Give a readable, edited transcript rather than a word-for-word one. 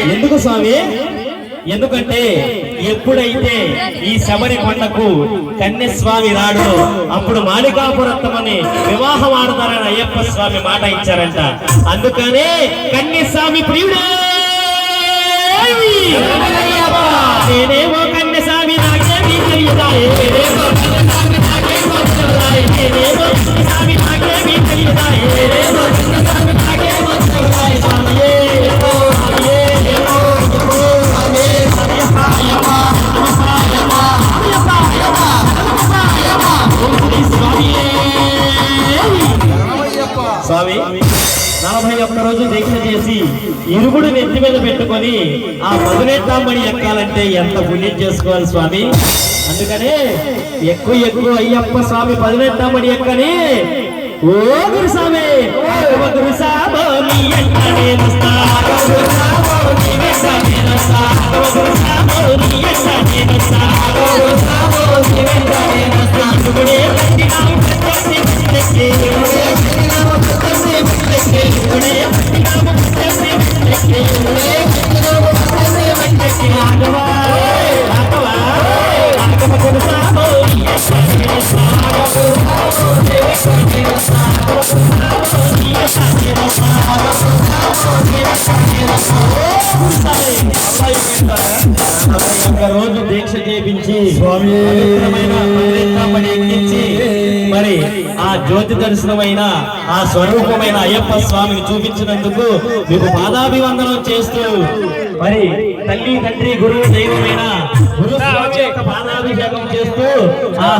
ఎందుకు స్వామి? ఎందుకంటే ఎప్పుడైతే ఈ శబరి కొండకు కన్యస్వామి రాడు అప్పుడు మాళికాపురత్తమని వివాహం ఆడతారని అయ్యప్ప స్వామి మాట ఇచ్చారంట. అందుకనే కన్యస్వామి ప్రియుడే నేనేమో కన్యస్వామి నాకేమీ తెలియదాయే స్వామి 41 రోజులు దీక్ష చేసి ఇరుగుడు నెత్తి మీద పెట్టుకొని ఆ 18వ మణి ఎక్కాలంటే ఎంత పుణ్యం చేసుకోవాలి స్వామి. అందుకనే ఎక్కువ అయ్యప్ప స్వామి 18వ మణి ఎక్కని ఓ గురు స్వామి గురు సాబోని ఎంటనే వస్తా రోజు దీక్ష చేపించి మరి ఆ జ్యోతి దర్శనమైన ఆ స్వరూపమైన అయ్యప్ప స్వామిని చూపించినందుకు మీకు పాదాభివందనం చేస్తూ మరి తల్లి తండ్రి గురువు దైవమైన గురు స్వామి యొక్క పాదాభిషేకం చేస్తూ ఆ